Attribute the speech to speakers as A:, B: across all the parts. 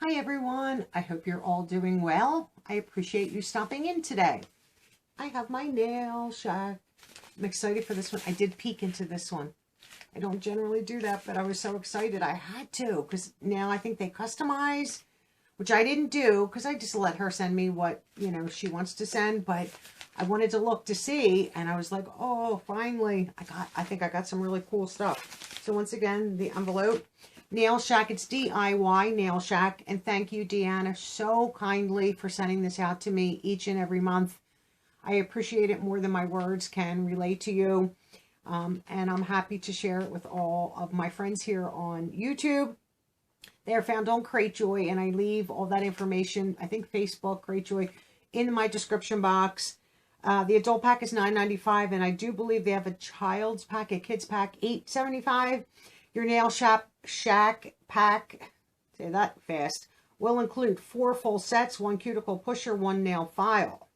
A: Hi everyone, I hope you're all doing well. I appreciate you stopping in today. I have my nail shack. I'm excited for this one. I did peek into this one. I don't generally do that, but I was so excited I had to, because now I think they customize, which I didn't do because I just let her send me what, she wants to send, but I wanted to look to see, and I was like, oh, finally, I think I got some really cool stuff. So once again, the envelope. Nail Shack, it's DIY Nail Shack, and thank you, Deanna, so kindly for sending this out to me each and every month. I appreciate it more than my words can relate to you, and I'm happy to share it with all of my friends here on YouTube. They are found on Cratejoy, and I leave all that information, I think Facebook, Cratejoy, in my description box. The adult pack is $9.95, and I do believe they have a child's pack, a kid's pack, $8.75. Your Nail Shack pack, say that fast, will include 4 full sets, 1 cuticle pusher, 1 nail file.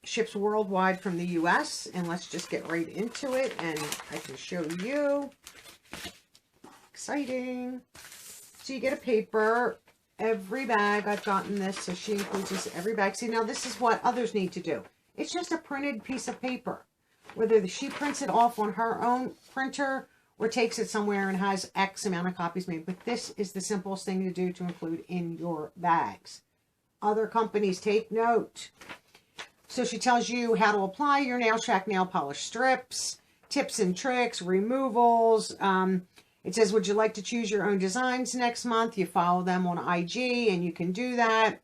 A: Ships worldwide from the US, and let's just get right into it, and I can show you. Exciting. So you get a paper. Every bag, I've gotten this, so she includes this every bag. See, now this is what others need to do. It's just a printed piece of paper. Whether she prints it off on her own printer or takes it somewhere and has X amount of copies made. But this is the simplest thing to do to include in your bags. Other companies, take note. So she tells you how to apply your Nail Shack nail polish strips, tips and tricks, removals. It says, would you like to choose your own designs next month? You follow them on IG and you can do that.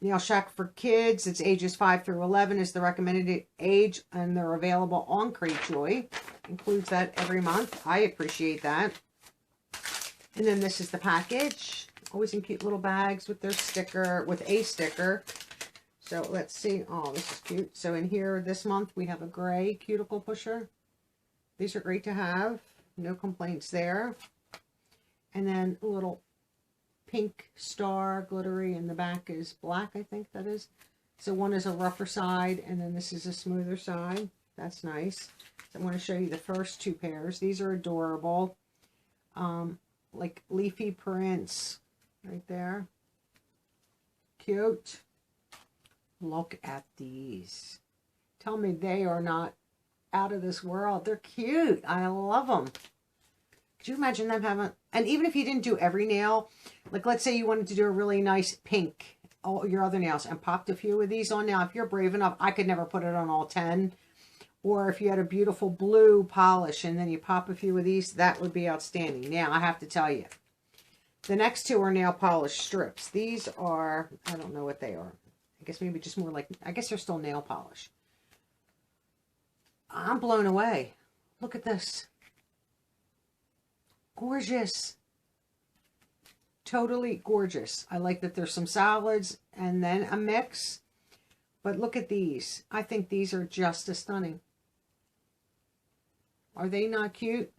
A: Nail Shack for kids, it's ages 5 through 11 is the recommended age, and they're available on Cratejoy. Includes that every month. I appreciate that. And then this is the package. Always in cute little bags with their sticker, with a sticker. So let's see. Oh, this is cute. So in here this month we have a gray cuticle pusher. These are great to have. No complaints there. And then a little pink star glittery, and the back is black, I think that is. So one is a rougher side, and then this is a smoother side. That's nice. So I'm going to show you the first 2 pairs. These are adorable. Like leafy prints right there. Cute. Look at these. Tell me they are not out of this world. They're cute. I love them. Could you imagine them having, and even if you didn't do every nail, like let's say you wanted to do a really nice pink, all your other nails, and popped a few of these on. Now, if you're brave enough, I could never put it on all 10. Or if you had a beautiful blue polish and then you pop a few of these, that would be outstanding. Now, I have to tell you, the next 2 are nail polish strips. These are, I don't know what they are. I guess maybe just more like, I guess they're still nail polish. I'm blown away. Look at this. Gorgeous. Totally gorgeous. I like that there's some solids and then a mix. But look at these. I think these are just as stunning. Are they not cute?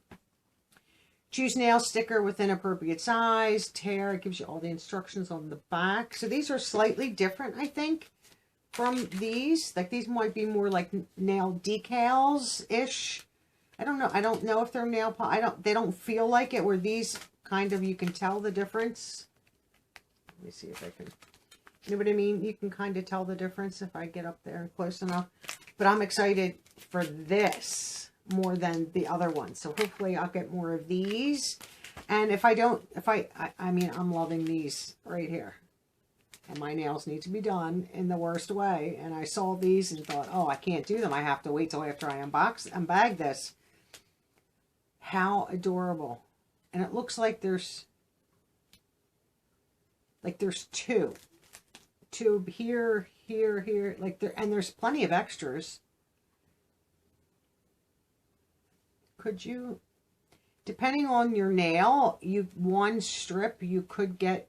A: Choose nail sticker within appropriate size. Tear. It gives you all the instructions on the back. So these are slightly different, I think, from these. Like these might be more like nail decals-ish. I don't know. I don't know if they're nail polish. They don't feel like it. Where these kind of, you can tell the difference. Let me see if I can. You know what I mean? You can kind of tell the difference if I get up there close enough. But I'm excited for this more than the other one. So hopefully I'll get more of these. And if I don't, I mean, I'm loving these right here. And my nails need to be done in the worst way. And I saw these and thought, oh, I can't do them. I have to wait till after I unbag this. How adorable. And it looks like there's 2. 2 here, here, like there, and there's plenty of extras. Could you, depending on your nail, one strip you could get,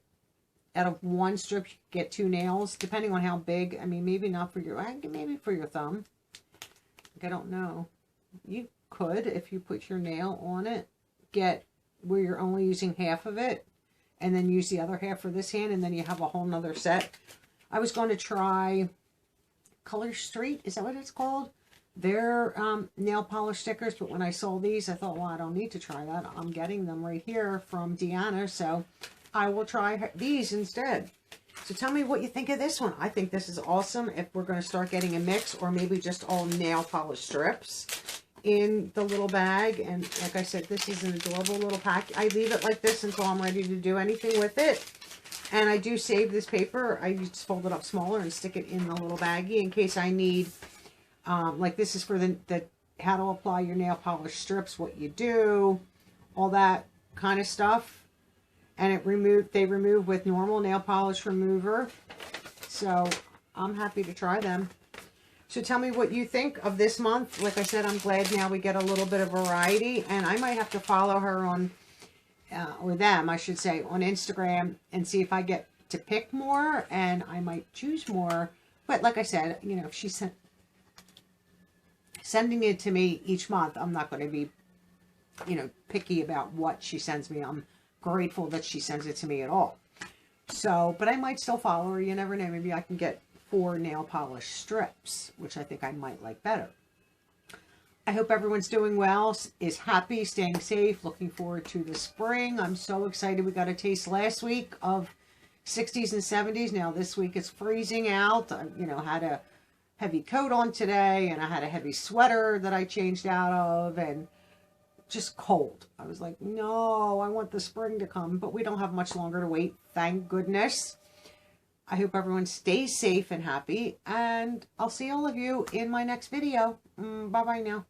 A: out of 1 strip you could get 2 nails, depending on how big. I mean, maybe not for your, maybe for your thumb. Like, I don't know. You could, if you put your nail on it, get where you're only using half of it, and then use the other half for this hand, and then you have a whole nother set. I was going to try Color Street, is that what it's called? They're nail polish stickers, but when I saw these, I thought, well, I don't need to try that. I'm getting them right here from Deanna, so I will try these instead. So tell me what you think of this one. I think this is awesome if we're going to start getting a mix, or maybe just all nail polish strips in the little bag. And like I said, this is an adorable little pack. I leave it like this until I'm ready to do anything with it. And I do save this paper. I just fold it up smaller and stick it in the little baggie in case I need, like this is for the how to apply your nail polish strips, what you do, all that kind of stuff. And they remove with normal nail polish remover. So I'm happy to try them. So tell me what you think of this month. Like I said, I'm glad now we get a little bit of variety. And I might have to follow her on, or them, I should say, on Instagram and see if I get to pick more. And I might choose more. But like I said, you know, if she's sending it to me each month, I'm not going to be, you know, picky about what she sends me. I'm grateful that she sends it to me at all. So, but I might still follow her. You never know. Maybe I can get 4 nail polish strips, which I think I might like better. I hope everyone's doing well, is happy, staying safe, looking forward to the spring. I'm so excited. We got a taste last week of 60s and 70s. Now this week it's freezing out. I, you know, had a heavy coat on today, and I had a heavy sweater that I changed out of, and just cold. I was like, no, I want the spring to come, but we don't have much longer to wait, thank goodness. I hope everyone stays safe and happy, and I'll see all of you in my next video. Bye-bye now.